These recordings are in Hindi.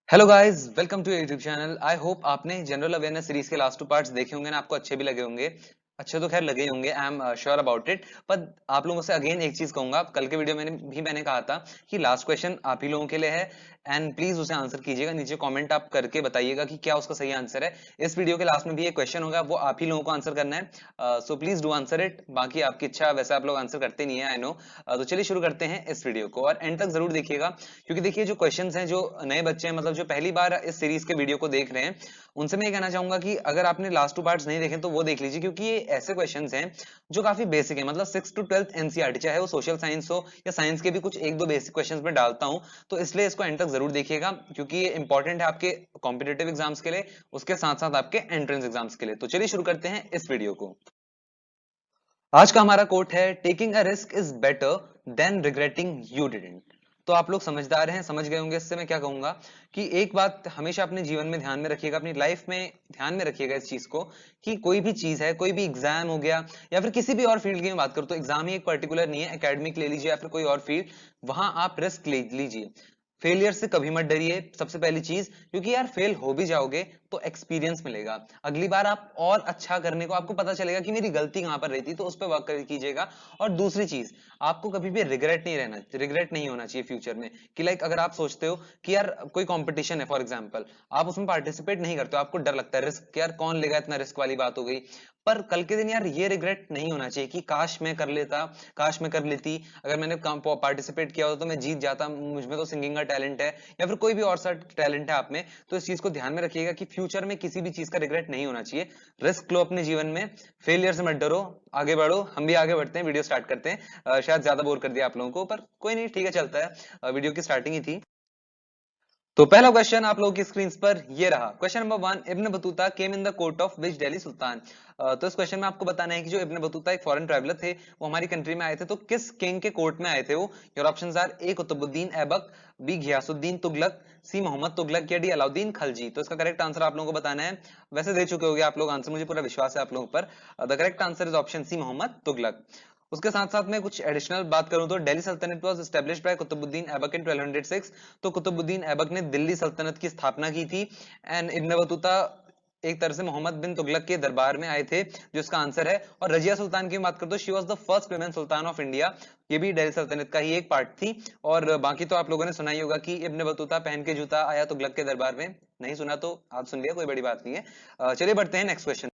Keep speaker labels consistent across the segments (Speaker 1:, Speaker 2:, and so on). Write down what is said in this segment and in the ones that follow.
Speaker 1: Hello guys, welcome to YouTube channel. I hope आपने जनरल अवेयरनेस सीरीज के लास्ट 2 पार्ट्स देखे होंगे ना, आपको अच्छे भी लगे होंगे। अच्छे तो खैर लगे ही होंगे, I am sure about it. पर आप लोगों से अगेन एक चीज कहूंगा, कल के वीडियो में मैंने कहा था कि लास्ट क्वेश्चन आप ही लोगों के लिए है एंड प्लीज उसे आंसर कीजिएगा। नीचे कमेंट आप करके बताइएगा कि क्या उसका सही आंसर है। इस वीडियो के लास्ट में भी एक क्वेश्चन होगा, वो आप ही लोगों को आंसर करना है। So please do answer it. बाकी आपकी इच्छा, वैसे आप लोग आंसर करते नहीं है, आई नो। तो चलिए शुरू करते हैं इस वीडियो को और एंड तक जरूर देखिएगा, क्योंकि देखिए जो क्वेश्चंस हैं, जो नए बच्चे हैं, मतलब जो पहली बार इस सीरीज के वीडियो को देख रहे हैं, उनसे मैं ये कहना चाहूंगा कि अगर आपने लास्ट 2 पार्ट्स नहीं देखे तो वो देख लीजिए, क्योंकि ये ऐसे क्वेश्चंस हैं जो काफी बेसिक है। मतलब 6 टू 12th एनसीईआरटी, चाहे वो सोशल साइंस हो या साइंस के भी कुछ एक दो बेसिक क्वेश्चंस में डालता हूं, तो इसलिए इसको एंड तक जरूर देखिएगा, क्योंकि ये इंपॉर्टेंट है आपके कॉम्पिटेटिव एग्जाम्स के लिए, उसके साथ साथ आपके एंट्रेंस एग्जाम्स के लिए। तो चलिए शुरू करते हैं इस वीडियो को। आज का हमारा कोट है, taking a risk is better than regretting you didn't. तो आप लोग समझदार हैं, समझ गए होंगे। इससे मैं क्या कहूंगा कि एक बात हमेशा अपने जीवन में ध्यान में रखिएगा, अपनी लाइफ में ध्यान में रखिएगा इस चीज को, कि कोई भी चीज है, कोई भी एग्जाम हो गया या फिर किसी भी और फील्ड की मैं बात करूं, तो एग्जाम ही एक पर्टिकुलर नहीं है, एकेडमिक ले लीजिए या फिर कोई और फील्ड, वहां आप रिस्क ले लीजिए। फेलियर से कभी मत डरिए, सबसे पहली चीज, क्योंकि यार फेल हो भी जाओगे तो एक्सपीरियंस मिलेगा। अगली बार आप और अच्छा करने को, आपको पता चलेगा कि मेरी गलती कहां पर रही थी, तो उस पर वर्क कीजिएगा। और दूसरी चीज, आपको कभी भी रिग्रेट नहीं होना चाहिए फ्यूचर में, कि लाइक अगर आप सोचते हो कि यार कोई कंपटीशन है फॉर एग्जांपल, आप उसमें पार्टिसिपेट नहीं करते हो, आपको डर लगता है रिस्क, यार कौन लेगा, इतना रिस्क वाली बात हो गई। पर कल के दिन यार ये रिग्रेट नहीं होना चाहिए कि काश मैं कर लेता, काश मैं कर लेती, अगर मैंने पार्टिसिपेट किया होता तो मैं जीत जाता, मुझ में तो सिंगिंग का टैलेंट है या फिर कोई भी और सा टैलेंट है आप में। तो इस चीज को ध्यान में रखिएगा कि फ्यूचर में किसी भी चीज का रिग्रेट नहीं होना चाहिए। रिस्क लो अपने जीवन में, फेलियर से मत डरो, आगे बढ़ो। हम भी आगे बढ़ते हैं, वीडियो स्टार्ट करते हैं। शायद ज्यादा बोर कर दिया आप लोगों को, पर कोई नहीं, ठीक है, चलता है। वीडियो की स्टार्टिंग ही थी। तो पहला क्वेश्चन आप लोगों की स्क्रीन पर ये रहा। Question number 1, Ibn Battuta came in the court of which Delhi sultan. तो इस क्वेश्चन में आपको बताना है कि जो इब्न बतूता एक फॉरेन ट्रैवलर थे, वो हमारी कंट्री में आए थे, तो किस किंग के कोर्ट में आए थे वो। Your options are, A Qutbuddin Aibak, B Ghiyasuddin Tughlaq, C Mohammad Tughlaq या डी अलाउद्दीन खलजी। तो इसका करेक्ट आंसर आप लोगों को बताना है। वैसे दे चुके होंगे आप लोग आंसर, मुझे पूरा विश्वास है आप लोगों पर। The correct answer is option C, Mohammad Tughlaq. उसके साथ साथ में कुछ एडिशनल बात करूं तो Delhi Sultanate was established by Qutbuddin Aibak in 1206। तो कुतुबुद्दीन ऐबक ने दिल्ली सल्तनत की स्थापना की थी। एंड इब्न बतूता एक तरह से मोहम्मद बिन तुगलक के दरबार में आए थे, जो इसका आंसर है। और रजिया सुल्तान की बात करें तो she was the first women Sultan of India, ये भी दिल्ली सल्तनत का ही एक पार्ट थी। और बाकी तो आप लोगों ने सुना ही होगा कि इब्न बतूता पहन के जूता आया तुगलक के दरबार में। नहीं सुना तो आप सुन लिया, कोई बड़ी बात नहीं है। चलिए बढ़ते हैं नेक्स्ट क्वेश्चन।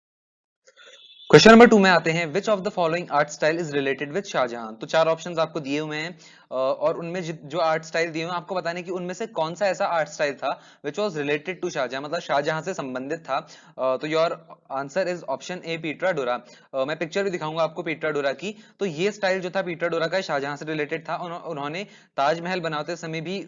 Speaker 1: क्वेश्चन नंबर 2 में आते हैं, which of the following art style is related with Shahjahan. तो 4 ऑप्शंस आपको दिए हुए हैं, और उनमें जो आर्ट स्टाइल दिए हुए हैं, आपको बताना है कि उनमें से कौन सा ऐसा आर्ट स्टाइल था which was related to Shahjahan, मतलब शाहजहां से संबंधित था। तो your answer is option A, pietra dura. मैं पिक्चर भी दिखाऊंगा आपको पीटरा डोरा की। तो ये स्टाइल जो था पीटरा डोरा का, शाहजहां से रिलेटेड था। उन्होंने ताजमहल बनाते समय भी,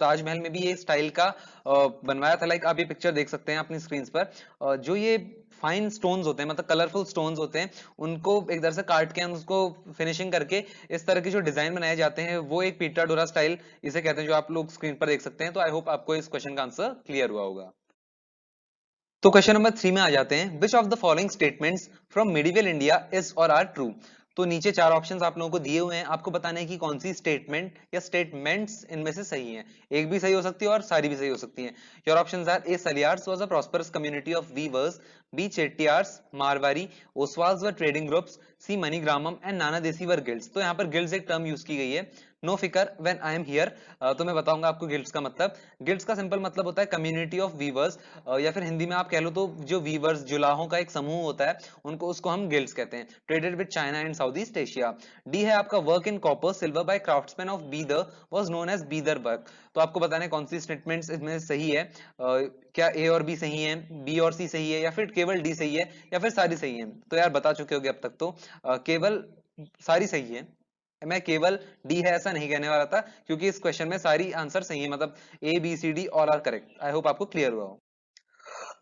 Speaker 1: ताजमहल में भी ये स्टाइल का बनवाया था। लाइक आप ये पिक्चर देख सकते हैं अपनी स्क्रीन पर। जो ये फाइन स्टोन्स होते हैं, मतलब कलरफुल स्टोन्स होते हैं, उनको एक तरह से काट के हम उसको फिनिशिंग करके इस तरह के जो डिजाइन बनाए जाते हैं, वो एक पीटा डोरा स्टाइल इसे कहते हैं, जो आप लोग स्क्रीन पर देख सकते हैं। तो आई होप आपको इस क्वेश्चन का आंसर क्लियर हुआ होगा। तो क्वेश्चन नंबर 3 में आ जाते हैं, which of the following statements from medieval India is or are true. तो नीचे 4 ऑप्शंस आप लोगों को दिए हुए हैं, आपको बताना है कि कौन सी स्टेटमेंट या स्टेटमेंट्स इनमें से सही हैं। एक भी सही हो सकती है और सारी भी सही हो सकती हैं। Your options are, A Saliyars was a prosperous community of weavers, B Chettiars Marwari Oswals were trading groups, C Manigramam and Nana Desi were guilds. तो यहाँ पर गिल्ड्स एक टर्म यूज की गई है, नो फिकर व्हेन आई एम हियर। तो मैं बताऊंगा आपको गिल्ड्स का मतलब। गिल्ड्स का सिंपल मतलब होता है कम्युनिटी ऑफ वीवर्स, या फिर हिंदी में आप कह लो तो जो वीवर्स, जुलाहों का एक समूह होता है, उनको, उसको हम गिल्ड्स कहते हैं। Traded with China and South East Asia. D है आपका, work in copper silver by craftsman of Bidar was known as Bidar work. तो आपको बताना है कौन सी स्टेटमेंट्स इसमें सही है। क्या ए और बी सही है, बी और सी सही है, या फिर केवल डी सही है, या फिर सारी सही है। तो यार बता चुके होगे अब तक तो, केवल सारी सही है। मैं केवल डी है ऐसा नहीं कहने वाला था, क्योंकि इस क्वेश्चन में सारी आंसर सही है, मतलब A B C D all are correct. I hope आपको क्लियर हुआ हो।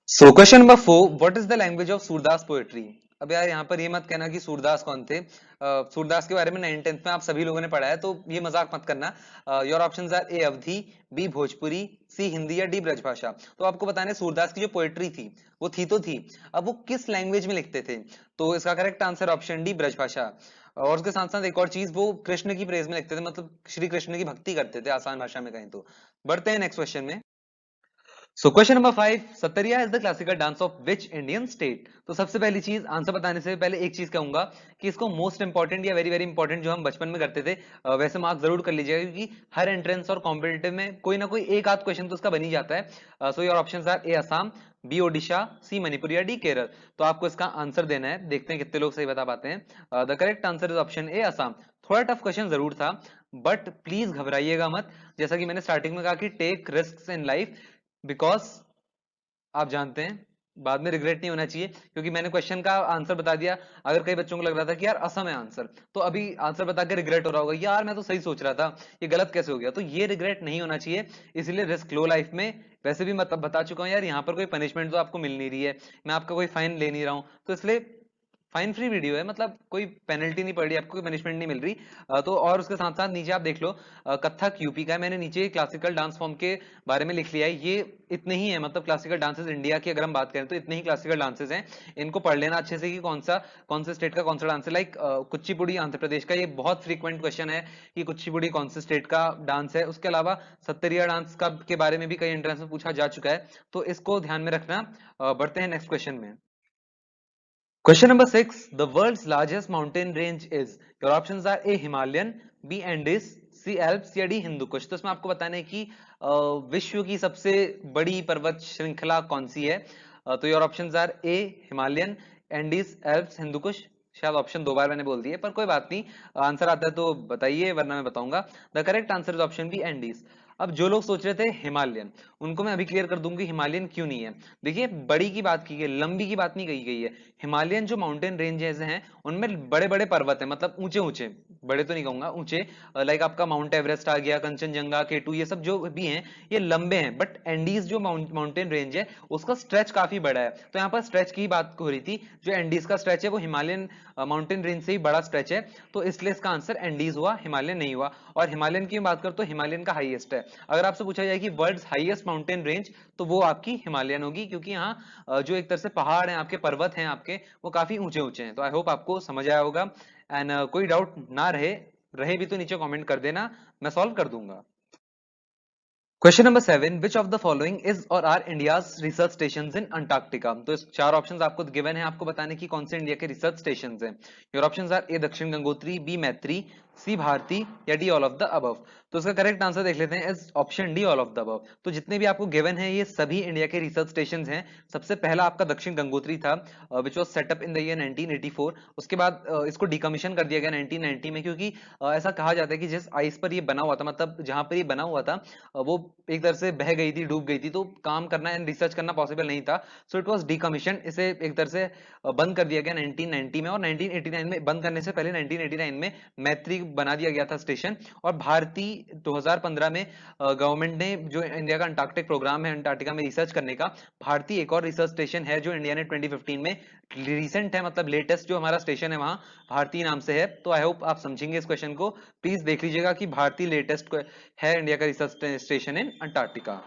Speaker 1: So question number 4, what is the language of Surdas poetry. अब यार यहाँ पर ये मत कहना कि सूरदास कौन थे। सूरदास के बारे में 9th 10th में आप सभी लोगों ने पढ़ा है, तो ये मजाक मत करना। Your options are, A Awadhi, B Bhojpuri, C Hindi या डी ब्रजभाषा। तो आपको बताना है सूरदास की जो पोएट्री थी वो थी तो थी, अब वो किस लैंग्वेज में लिखते थे। तो इसका correct answer option D, Brajbhasha. और उसके साथ साथ एक और चीज, वो कृष्ण की प्रेज में लिखते थे, मतलब श्री कृष्ण की भक्ति करते थे, आसान भाषा में कहें तो। बढ़ते हैं नेक्स्ट क्वेश्चन में। So question number 5, Sattriya is the classical dance of which Indian state? तो सबसे पहली चीज, आंसर बताने से पहले एक चीज कहूंगा कि इसको मोस्ट इंपॉर्टेंट या वेरी वेरी इंपॉर्टेंट जो हम बचपन में करते थे, वैसे मार्क जरूर कर लीजिएगा, क्योंकि हर एंट्रेंस और कॉम्पिटेटिव में कोई ना कोई एक आध क्वेश्चन तो उसका बन ही जाता है। So your options are A Assam, B Odisha, C Manipur या डी केरल। तो आपको इसका आंसर देना है, देखते हैं कितने लोग सही बता पाते हैं। The correct answer is option ए असम। थोड़ा टफ क्वेश्चन जरूर था, बट प्लीज घबराइएगा मत। जैसा कि मैंने स्टार्टिंग में कहा कि take risk in life, because आप जानते हैं बाद में रिग्रेट नहीं होना चाहिए, क्योंकि मैंने क्वेश्चन का आंसर बता दिया। अगर कई बच्चों को लग रहा था कि यार असम है आंसर, तो अभी आंसर बता के रिग्रेट हो रहा होगा, यार मैं तो सही सोच रहा था, ये गलत कैसे हो गया। तो ये रिग्रेट नहीं होना चाहिए, इसलिए रिस्क लो लाइफ में। वैसे भी मतलब बता चुका हूं यार, यहाँ पर कोई पनिशमेंट तो आपको मिल नहीं रही है, मैं आपका कोई फाइन ले नहीं रहा हूं, तो इसलिए फाइन फ्री वीडियो है, मतलब कोई पेनल्टी नहीं पड़ रही आपको, कोई पनिशमेंट नहीं मिल रही। तो और उसके साथ साथ नीचे आप देख लो, कथक यूपी का है, मैंने नीचे क्लासिकल डांस फॉर्म के बारे में लिख लिया है। ये इतने ही है, मतलब क्लासिकल डांसेस इंडिया की अगर हम बात करें तो इतने ही क्लासिकल डांसेस हैं। इनको पढ़ लेना अच्छे से कि कौन से स्टेट का कौन सा डांस है। लाइक कुचिपुड़ी आंध्र प्रदेश का, ये बहुत फ्रीक्वेंट क्वेश्चन है कि कुचिपुड़ी कौन से स्टेट का डांस है। उसके अलावा सत्तरिया डांस का के बारे में भी कई एंट्रेंस में पूछा जा चुका है, तो इसको ध्यान में रखना। बढ़ते हैं नेक्स्ट क्वेश्चन में। Question number 6, the world's largest mountain range is? Your options are A Himalayan, B Andes, C Alps या D हिंदू कुश। तो इसमें आपको बताना है कि विश्व की सबसे बड़ी पर्वत श्रृंखला कौन सी है। तो your options are A Himalayan, Andes, Alps, Hindu Kush. शायद ऑप्शन दो बार मैंने बोल दिए, पर कोई बात नहीं, आंसर आता है तो बताइए, वरना मैं बताऊंगा। The correct answer is option B Andes. अब जो लोग सोच रहे थे हिमालयन, उनको मैं अभी क्लियर कर दूंगी हिमालयन क्यों नहीं है। देखिए, बड़ी की बात की गई, लंबी की बात नहीं कही गई है। हिमालयन जो माउंटेन रेंजेस हैं उनमें बड़े बड़े पर्वत हैं, मतलब ऊंचे ऊंचे, बड़े तो नहीं कहूंगा, ऊंचे। लाइक आपका माउंट एवरेस्ट आ गया, कंचनजंगा, केटू, ये सब जो भी हैं ये लंबे हैं। बट एंडीज जो माउंटेन रेंज है उसका स्ट्रेच काफी बड़ा है, तो यहाँ पर स्ट्रेच की बात हो रही थी। जो एंडीज का स्ट्रेच है वो हिमालयन माउंटेन रेंज से ही बड़ा स्ट्रेच है, तो इसलिए इसका आंसर एंडीज हुआ, हिमालयन नहीं हुआ। और हिमालयन की बात करो तो हिमालयन का हाईएस्ट है। अगर आपसे पूछा जाए कि वर्ल्ड हाईएस्ट माउंटेन रेंज, तो वो आपकी हिमालयन होगी, क्योंकि यहाँ जो एक तरह से पहाड़ हैं आपके, पर्वत हैं आपके, वो काफी ऊंचे ऊंचे हैं। तो आई होप आपको समझ आया होगा। एंड कोई डाउट ना रहे, रहे भी तो नीचे कमेंट कर देना, मैं सॉल्व कर दूंगा। Question number 7, which of the following is or are India's research station in Antarctica? तो इस चार ऑप्शंस आपको गिवन है, आपको बताने की कौन से इंडिया के रिसर्च स्टेशन हैं। योर ऑप्शंस आर ए दक्षिण गंगोत्री, बी मैत्री, सी भारती या D all of the above. तो इसका करेक्ट आंसर देख लेते हैं, is option D all of the above. तो जितने भी आपको गिवन है ये सभी इंडिया के रिसर्च स्टेशन हैं। सबसे पहला आपका दक्षिण गंगोत्री था, which was setup in the year 1984। उसके बाद इसको डिकमीशन कर दिया गया 1990 में, क्योंकि ऐसा कहा जाता है कि जिस आइस पर ये बना हुआ था, मतलब जहां पर ये बना हुआ था, वो एक तरह से बह गई थी, डूब गई थी, तो काम करना एंड रिसर्च करना पॉसिबल नहीं था। सो इट वाज डिकमीशन, इसे एक तरह से बंद कर दिया गया 1990 में। और 1989 में बंद करने से पहले 1989 में मैत्री बना दिया गया था स्टेशन। और भारती 2015 में गवर्नमेंट ने, जो इंडिया का अंटार्कटिक प्रोग्राम है अंटार्कटिका में रिसर्च करने का, भारतीय एक और रिसर्च स्टेशन है जो इंडिया ने 2015 में, रिसेंट है, मतलब लेटेस्ट जो हमारा स्टेशन है वहां भारतीय नाम से है। तो आई होप आप समझेंगे इस क्वेश्चन को, प्लीज देख लीजिएगा कि भारतीय लेटेस्ट है इंडिया का research station in Antarctica.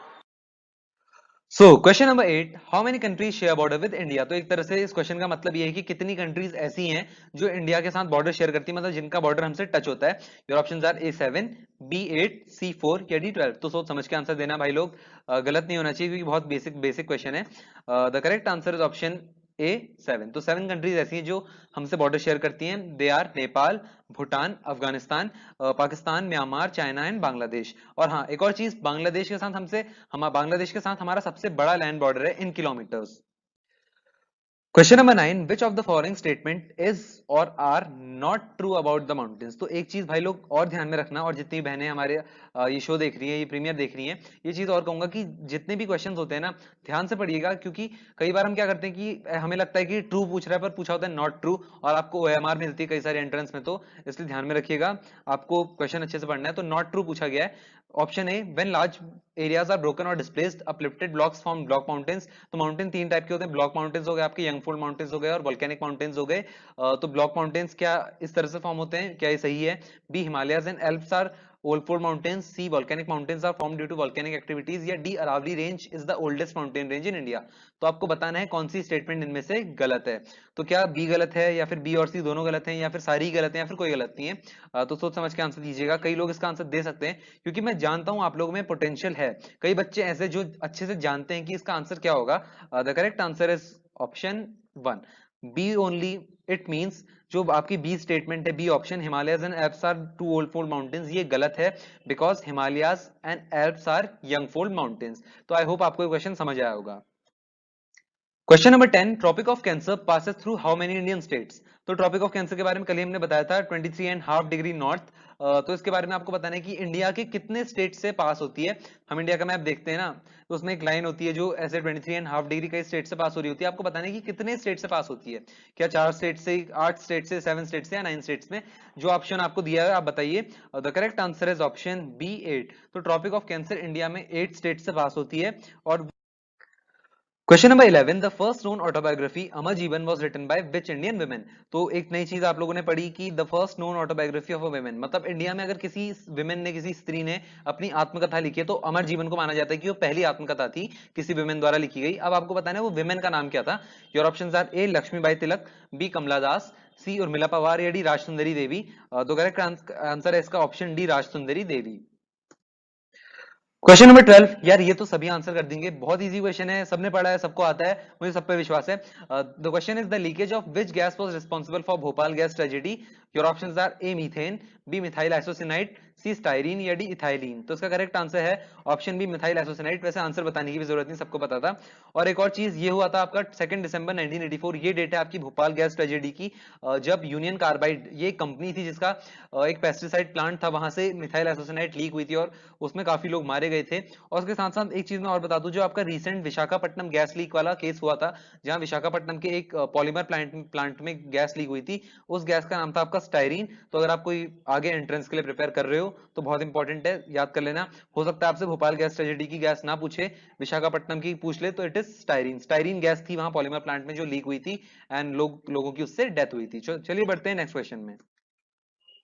Speaker 1: So question number 8, how many countries share border with India? तो एक तरह से इस क्वेश्चन का मतलब ये है कि कितनी कंट्रीज ऐसी हैं जो इंडिया के साथ बॉर्डर शेयर करती है, मतलब जिनका बॉर्डर हमसे टच होता है। Your options are A 7, B 8, C 4 या डी 12। तो सोच समझ के आंसर देना भाई लोग, गलत नहीं होना चाहिए, क्योंकि बहुत बेसिक बेसिक क्वेश्चन है। The correct answer is option ए 7। तो 7 कंट्रीज ऐसी हैं जो हमसे बॉर्डर शेयर करती हैं। They are Nepal, Bhutan, Afghanistan, Pakistan, Myanmar, China and Bangladesh. और हाँ, एक और चीज, बांग्लादेश के साथ बांग्लादेश के साथ हमारा सबसे बड़ा लैंड बॉर्डर है in kilometres. Question number 9, which of the following statement is or are not true about the mountains? तो एक चीज भाई लोग और ध्यान में रखना, और जितनी बहनें हमारे ये शो देख रही हैं, ये प्रीमियर देख रही हैं, ये चीज और कहूंगा कि जितने भी क्वेश्चंस होते हैं ना, ध्यान से पढ़िएगा, क्योंकि कई बार हम क्या करते हैं कि हमें लगता है कि ट्रू पूछ रहा है, पर पूछा होता है नॉट ट्रू, और आपको ओएमआर मिलती है कई सारे एंट्रेंस में। तो इसलिए ध्यान में रखिएगा, आपको क्वेश्चन अच्छे से पढ़ना है। तो नॉट ट्रू पूछा गया है। Option A, when large areas are broken or displaced uplifted blocks form block mountains. तो माउंटेन तीन टाइप के होते हैं, ब्लॉक माउंटेन्स हो गए आपके, यंगफोल्ड माउंटेन्स हो गए, और वोल्केनिक माउंटेन्स हो गए। तो ब्लॉक माउंटेन्स क्या इस तरह से फॉर्म होते हैं, क्या ये सही है? B Himalayas and Alps are Oldford Mountains, C volcanic mountains are formed due to volcanic activities, या D Aravalli Range is the oldest mountain range in India। तो आपको बताना है कौन सी स्टेटमेंट इनमें से गलत है। तो क्या बी गलत है, या फिर बी और सी दोनों गलत हैं, या फिर सारी गलत हैं, या फिर कोई गलत नहीं है? तो सोच समझ के आंसर दीजिएगा। कई लोग इसका आंसर दे सकते हैं क्योंकि मैं जानता हूं आप लोगों में पोटेंशियल है, कई बच्चे ऐसे जो अच्छे से जानते हैं कि इसका आंसर क्या होगा। The correct answer is option 1, B only. It means जो आपकी बी स्टेटमेंट है, B option, Himalayas and Alps are two old fold mountains, ये गलत है, because Himalayas and Alps are young fold mountains. तो आई होप आपको ये क्वेश्चन समझ आया होगा। Question number 10, Tropic of Cancer passes through how many Indian states. तो ट्रॉपिक ऑफ कैंसर के बारे में कल ही हमने बताया था 23.5 डिग्री नॉर्थ। तो इसके बारे में आपको बताना है कि इंडिया के कितने स्टेट से पास होती है। हम इंडिया का मैप देखते हैं ना, तो उसमें एक लाइन होती है जो ऐसे 23.5 डिग्री कई स्टेट से पास हो रही होती है। आपको बताना है कि कितने स्टेट से पास होती है, क्या 4 स्टेट से, 8 स्टेट से, 7 स्टेट से, या 9 स्टेट्स में। जो ऑप्शन आपको दिया है आप बताइए। The correct answer is option B 8। तो ट्रॉपिक ऑफ कैंसर इंडिया में 8 स्टेट से पास होती है। और question number 11, the first known autobiography Amar Jeevan was written by which Indian women. तो एक नई चीज आप लोगों ने पढ़ी कि the first known autobiography of a women, मतलब इंडिया में अगर किसी वुमेन ने, किसी स्त्री ने अपनी आत्मकथा लिखी है तो अमर जीवन को माना जाता है कि वो पहली आत्मकथा थी किसी वुमेन द्वारा लिखी गई। अब आपको बताना है वो वुमेन का नाम क्या था। Your options are A Laxmibai Tilak, B Kamala Das, C Urmila Pawar, या डी राजसुंदरी देवी। तो करेक्ट आंसर है इसका option D Rajsundari Devi. Question number 12, यार ये तो सभी आंसर कर देंगे, बहुत इजी क्वेश्चन है, सबने पढ़ा है, सबको आता है, मुझे सब पे विश्वास है। The question is the leakage of which gas was responsible for Bhopal gas tragedy. Your options are A methane, B methyl isocyanate, C styrene, या डी इथाइलीन। तो इसका करेक्ट आंसर है ऑप्शन बी मिथाइल आइसोसिनाइट। वैसे आंसर बताने की भी जरूरत नहीं, सबको पता था। और एक और चीज ये हुआ था आपका 2 दिसंबर 1984, ये डेट है आपकी भोपाल गैस ट्रेजेडी की, जब यूनियन कार्बाइड, ये कंपनी थी जिसका एक पेस्टिसाइड प्लांट था, वहां से मिथाइल आइसोसिनाइट लीक हुई थी और उसमें काफी लोग मारे गए थे। और उसके साथ साथ एक चीज मैं और बता दूं, जो आपका रिसेंट विशाखापट्टनम गैस लीक वाला केस हुआ था, जहां विशाखापट्टनम के एक पॉलीमर प्लांट में गैस लीक हुई थी, उस गैस का नाम था आपका स्टाइरीन। तो अगर आप कोई आगे एंट्रेंस के लिए प्रिपेयर कर रहे हो तो बहुत इंपॉर्टेंट है, याद कर लेना। हो सकता है आपसे भोपाल गैस ट्रेजेडी की गैस ना पूछे, विशाखापट्टनम की पूछ ले, तो it is styrene. Styrene gas थी वहां पॉलीमर प्लांट में जो लीक हुई थी, एंड लोगों की उससे डेथ हुई थी। चलिए बढ़ते हैं नेक्स्ट क्वेश्चन में।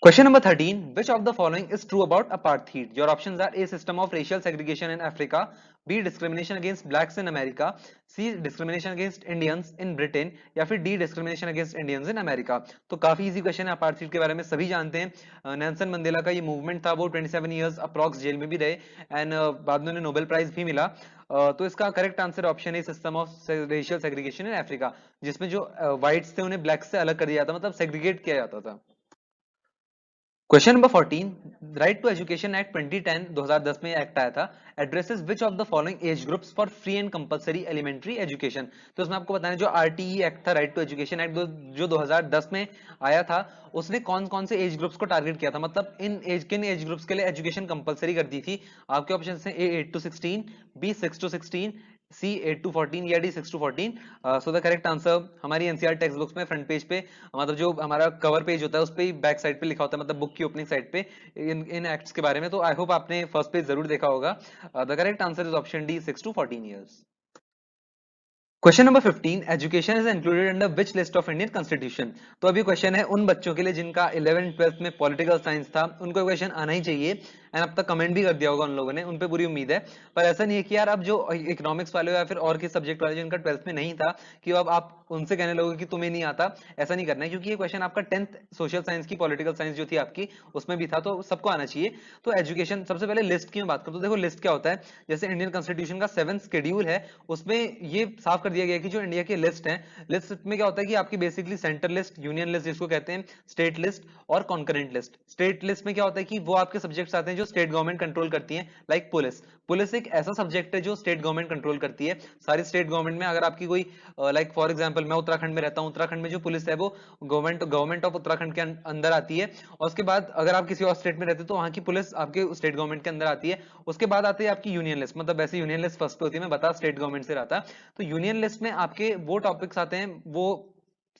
Speaker 1: Question number 13, which of the following is true about apartheid? Your options are A, system of racial segregation in Africa, B, discrimination against blacks in America, C, discrimination against Indians in Britain, या फिर D, discrimination against Indians in America। तो काफी इजी क्वेश्चन है, अपार्थीड के बारे में सभी जानते हैं। नेल्सन मंडेला का ये मूवमेंट था, वो 27 इयर्स अप्रॉक्स जेल में भी रहे, एंड बाद में उन्हें नोबेल प्राइज भी मिला। तो इसका करेक्ट आंसर ऑप्शन है system of racial segregation in Africa, जिसमें जो व्हाइट्स थे उन्हें ब्लैक्स से अलग कर दिया जाता, मतलब सेग्रीगेट किया जाता था। Question number 14, right to education act 2010, 2010 में एक्ट आया था, addresses which of the following age groups for free and compulsory elementary education. तो इसमें आपको बताना है जो आरटीई एक्ट था, राइट टू एजुकेशन एक्ट, जो 2010 में आया था, उसने कौन कौन से एज ग्रुप्स को टारगेट किया था, मतलब किन एज ग्रुप्स के लिए एजुकेशन कंपलसरी कर दी थी। आपके ऑप्शन है A 8 to 16, B 6 to 16, C 8 to 14, या D 6 to 14। So the correct answer हमारी एनसीईआरटी टेक्स्ट बुक्स में फ्रंट पेज पे, मतलब जो हमारा कवर पेज होता है उस पे बैक साइड पे लिखा होता है, मतलब बुक की ओपनिंग साइड पे इन एक्ट्स के बारे में। तो आई होप आपने फर्स्ट पेज जरूर देखा होगा। The correct answer is option D 6 to 14 years. Question number 15, education is included under which list of Indian constitution. तो अभी क्वेश्चन है उन बच्चों के लिए जिनका 11th 12th में पॉलिटिकल साइंस था, उनको क्वेश्चन आना ही चाहिए, एंड अब तक कमेंट भी कर दिया होगा उन लोगों ने, उन पे पूरी उम्मीद है। पर ऐसा नहीं है कि यार अब जो इकोनॉमिक्स वाले या फिर और किस सब्जेक्ट वाले जिनका 12th में नहीं था, कि अब आप उनसे कहने लगोगे कि तुम्हें नहीं आता। ऐसा नहीं करना है, क्योंकि ये क्वेश्चन आपका 10th सोशल साइंस की पॉलिटिकल साइंस जो थी आपकी, उसमें भी था, तो सबको आना चाहिए। तो एजुकेशन, सबसे पहले लिस्ट की मैं बात करूं तो देखो लिस्ट क्या होता है। जैसे इंडियन कॉन्स्टिट्यूशन का 7th शेड्यूल है, उसमें ये साफ कर दिया गया है कि जो इंडिया की लिस्ट है, लिस्ट में क्या होता है कि आपकी basically centre list, union list जिसको कहते हैं, स्टेट लिस्ट और कॉन्करेंट लिस्ट। स्टेट लिस्ट में क्या होता है कि वो आपके सब्जेक्ट्स आते हैं जो स्टेट गवर्नमेंट कंट्रोल करती है, लाइक पुलिस। पुलिस एक ऐसा सब्जेक्ट है जो स्टेट गवर्नमेंट कंट्रोल करती है। सारी स्टेट गवर्नमेंट में अगर आपकी कोई, लाइक फॉर एग्जांपल मैं उत्तराखंड में रहता हूं, उत्तराखंड में जो पुलिस है वो गवर्नमेंट ऑफ उत्तराखंड के अंदर आती है। और उसके बाद अगर आप किसी और स्टेट में रहते हो तो वहां की पुलिस आपके स्टेट गवर्नमेंट के अंदर आती है। उसके बाद आती है आपकी यूनियन लिस्ट, मतलब वैसे यूनियन लिस्ट फर्स्ट पे होती है, मैं बता स्टेट गवर्नमेंट से रहा था। तो यूनियन लिस्ट में आपके वो टॉपिक्स आते हैं, वो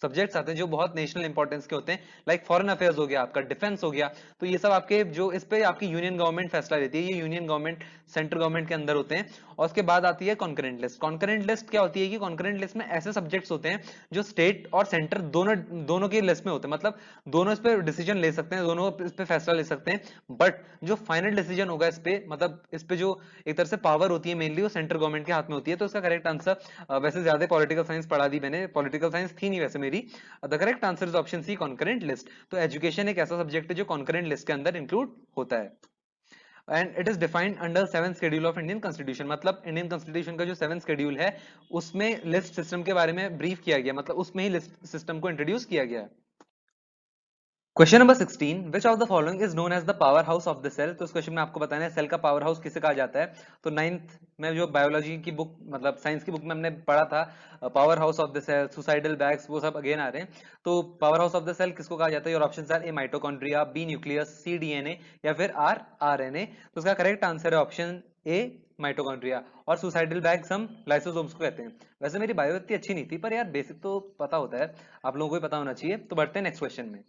Speaker 1: सब्जेक्ट्स आते हैं जो बहुत नेशनल इंपॉर्टेंस के होते हैं, लाइक फॉरेन अफेयर्स हो गया, आपका डिफेंस हो गया, तो ये सब आपके जो इस पे आपकी यूनियन गवर्नमेंट फैसला लेती है, ये यूनियन गवर्नमेंट सेंट्रल गवर्नमेंट के अंदर होते हैं। और उसके बाद आती है कॉन्करेंट लिस्ट। कॉन्करेंट लिस्ट क्या होती है कि कॉन्करेंट लिस्ट में ऐसे सब्जेक्ट्स होते हैं जो स्टेट और सेंटर दोनों दोनों की लिस्ट में होते हैं, मतलब दोनों इस पे डिसीजन ले सकते हैं, दोनों इस पे फैसला ले सकते हैं, बट जो फाइनल डिसीजन होगा इस पे, मतलब इस पे जो एक तरह से पावर होती है मेनली वो सेंट्रल गवर्नमेंट के हाथ में होती है। तो इसका करेक्ट आंसर, वैसे ज्यादा पॉलिटिकल साइंस पढ़ा दी मैंने, पॉलिटिकल साइंस थी नहीं वैसे मेरी, the correct answer is option C concurrent list. तो एजुकेशन एक ऐसा सब्जेक्ट है जो कॉन्करेंट लिस्ट के अंदर इंक्लूड होता है। And it is defined under 7th schedule of Indian constitution, मतलब इंडियन कॉन्स्टिट्यूशन का जो 7th शेड्यूल है उसमें लिस्ट सिस्टम के बारे में ब्रीफ किया गया, मतलब उसमें ही लिस्ट सिस्टम को इंट्रोड्यूस किया गया है। Question number 16, which of the following is known as the power house of the cell. तो इस क्वेश्चन में आपको बताना है सेल का पावर हाउस किसे कहा जाता है। तो 9th में जो बायोलॉजी की बुक, मतलब साइंस की बुक में हमने पढ़ा था, power house of the cell, suicidal bags, वो सब अगेन आ रहे हैं। तो power house of the cell किसको कहा जाता है, और options are A mitochondria, B nucleus, C DNA या फिर आर आरएनए। तो इसका करेक्ट आंसर है ऑप्शन ए माइटोकॉन्ड्रिया, और सुसाइडल बैग्स हम लाइसोसोम्स को कहते हैं। वैसे मेरी बायो इतनी अच्छी नहीं थी, पर यार बेसिक तो पता होता है, आप लोगों को भी पता होना चाहिए। तो बढ़ते हैं नेक्स्ट क्वेश्चन में।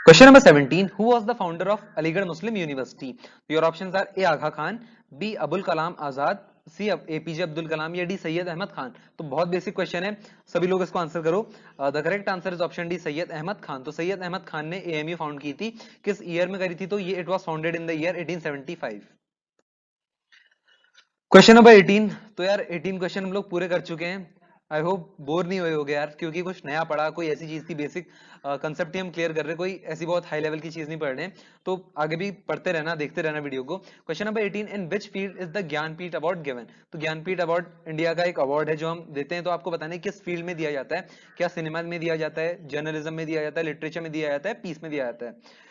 Speaker 1: Question number 17, who was the founder of Aligarh Muslim University? Your options are A. Agha Khan, B. Abul Kalam Azad, C. APJ Abdul Kalam या D. सैयद अहमद खान। तो बहुत बेसिक क्वेश्चन है, सभी लोग इसको आंसर करो। The correct answer is option D Syed Ahmed Khan. तो सैयद अहमद खान ने AMU फाउंड की थी, किस ईयर में करी थी, तो ये it was founded in the year 1875। Question number 18, तो यार 18 क्वेश्चन हम लोग पूरे कर चुके हैं। आई होप बोर नहीं हुए होगे यार, क्योंकि कुछ नया पढ़ा, कोई ऐसी चीज थी बेसिक कंसेप्ट ही हम क्लियर कर रहे हैं, कोई ऐसी बहुत हाई लेवल की चीज नहीं पढ़ रहे हैं। तो आगे भी पढ़ते रहना, देखते रहना वीडियो को। Question number 18, in which field is the Jnanpith award given. तो ज्ञानपीठ अवार्ड इंडिया का एक अवार्ड है जो हम देते हैं, तो आपको बताना है किस फील्ड में दिया जाता है। क्या सिनेमा में दिया जाता है, जर्नलिज्म में दिया जाता है, लिटरेचर में दिया जाता है, पीस में दिया जाता है।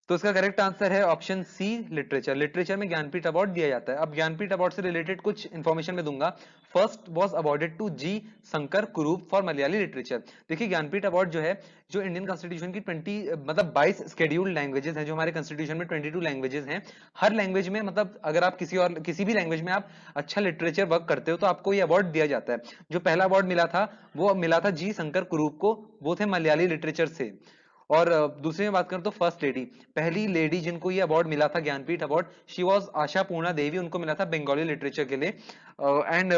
Speaker 1: तो इसका करेक्ट आंसर है ऑप्शन सी लिटरेचर। लिटरेचर में ज्ञानपीठ अवार्ड दिया जाता है। अब ज्ञानपीठ अवार्ड से रिलेटेड कुछ इंफॉर्मेशन में दूंगा। फर्स्ट वाज अवॉर्डेड टू जी शंकर कुरूप फॉर मलयाली लिटरेचर। देखिए ज्ञानपीठ अवार्ड जो है, जो इंडियन कॉन्स्टिट्यूशन की 20 मतलब 22 शेड्यूल्ड लैंग्वेजेस हैं, जो हमारे कॉन्स्टिट्यूशन में 22 लैंग्वेजेस हैं, हर लैंग्वेज में, मतलब अगर आप किसी भी लैंग्वेज में आप अच्छा लिटरेचर वर्क करते हो तो आपको ये अवार्ड दिया जाता है। जो पहला अवार्ड मिला था वो मिला था जी शंकर कुरूप को, वो थे मलयाली लिटरेचर से। और दूसरी में बात करें तो फर्स्ट लेडी, पहली लेडी जिनको ये अवार्ड मिला था Jnanpith award, she was Ashapurna Devi, उनको मिला था बंगाली लिटरेचर के लिए। And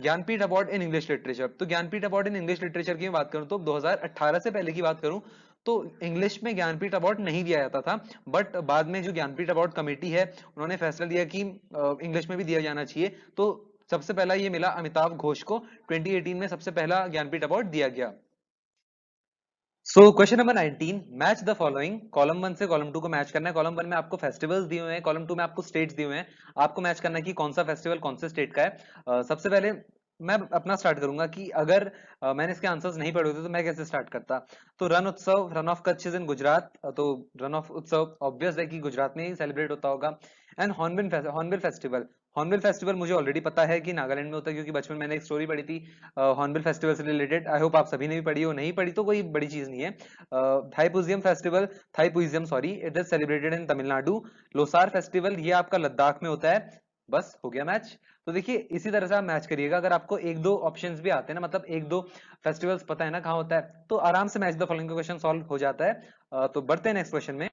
Speaker 1: Jnanpith award in English literature, तो Jnanpith award in English literature की बात करूं तो 2018 से पहले की बात करूं तो इंग्लिश में ज्ञानपीठ अवार्ड नहीं दिया जाता था, बट बाद में जो ज्ञानपीठ अवार्ड कमेटी है उन्होंने फैसला लिया कि इंग्लिश में भी दिया जाना चाहिए। तो सबसे पहला ये मिला अमिताभ घोष को, 2018 में सबसे पहला ज्ञानपीठ अवार्ड दिया गया। सो question number 19, match the following. Column 1 से कॉलम 2 को मैच करना है। कॉलम 1 में आपको फेस्टिवल्स दिए हुए हैं, कॉलम 2 में आपको स्टेट्स दिए हुए हैं। आपको मैच करना है कि कौन सा फेस्टिवल कौन से स्टेट का है। सबसे पहले मैं अपना स्टार्ट करूंगा कि अगर मैंने इसके आंसर्स नहीं पढ़े होते तो मैं कैसे स्टार्ट करता। तो रन उत्सव, run of Kutch is in Gujarat, तो रन ऑफ उत्सव ऑब्वियस है कि गुजरात में ही सेलिब्रेट होता होगा। And hornbill festival, hornbill festival मुझे ऑलरेडी पता है कि नागालैंड में होता है, क्योंकि बचपन में मैंने एक स्टोरी पढ़ी थी हॉर्नबिल फेस्टिवल से रिलेटेड। आई होप आप सभी ने भी पढ़ी हो, नहीं पढ़ी तो कोई बड़ी चीज नहीं है। Thaipusam festival, Thaipusam sorry, it is celebrated in Tamil Nadu. Losar festival ये आपका लद्दाख में होता है। बस हो गया मैच। तो देखिए इसी तरह से आप मैच करिएगा, अगर आपको एक दो ऑप्शंस भी आते हैं ना, मतलब एक दो फेस्टिवल्स पता है ना कहाँ होता है, तो आराम से match the following question solve हो जाता है। तो बढ़ते हैं नेक्स्ट क्वेश्चन में।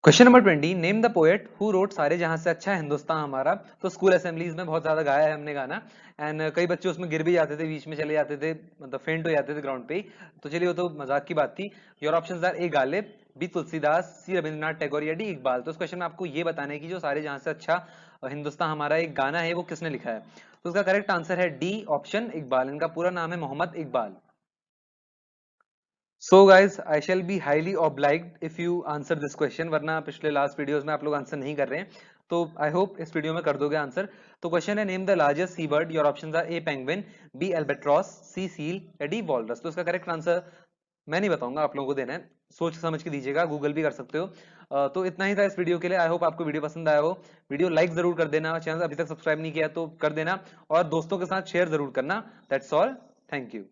Speaker 1: Question number 20, name the poet who wrote सारे जहां से अच्छा हिंदुस्तान हमारा। तो स्कूल असेंबलीज में बहुत ज्यादा गाया है हमने गाना, एंड कई बच्चे उसमें गिर भी जाते थे, बीच में चले जाते थे, मतलब फेंट हो जाते थे ग्राउंड पे ही। तो चलिए वो तो मजाक की बात थी। Your options are A Ghalib, B Tulsidas, C Rabindranath Tagore या डी इकबाल। तो इस क्वेश्चन में आपको ये बताना है कि जो सारे जहां से अच्छा हिंदुस्तान हमारा एक गाना है वो किसने लिखा है। तो उसका करेक्ट आंसर है डी ऑप्शन इकबाल। इनका पूरा नाम है Mohammad Iqbal. So guys, I shall be highly obliged if you answer this question, वरना पिछले लास्ट वीडियोस में आप लोग आंसर नहीं कर रहे हैं, तो आई होप इस वीडियो में कर दोगे आंसर। तो क्वेश्चन है name the largest sea bird. Your options are A penguin, B albatross, C seal या डी वॉलरस। तो इसका करेक्ट आंसर मैं नहीं बताऊंगा, आप लोगों को देना है, सोच समझ के दीजिएगा, गूगल भी कर सकते हो। तो इतना ही था इस वीडियो के लिए। आई होप आपको वीडियो पसंद आया हो। वीडियो लाइक जरूर कर देना, चैनल अभी तक सब्सक्राइब नहीं किया तो कर देना, और दोस्तों के साथ शेयर जरूर करना। That's all, thank you.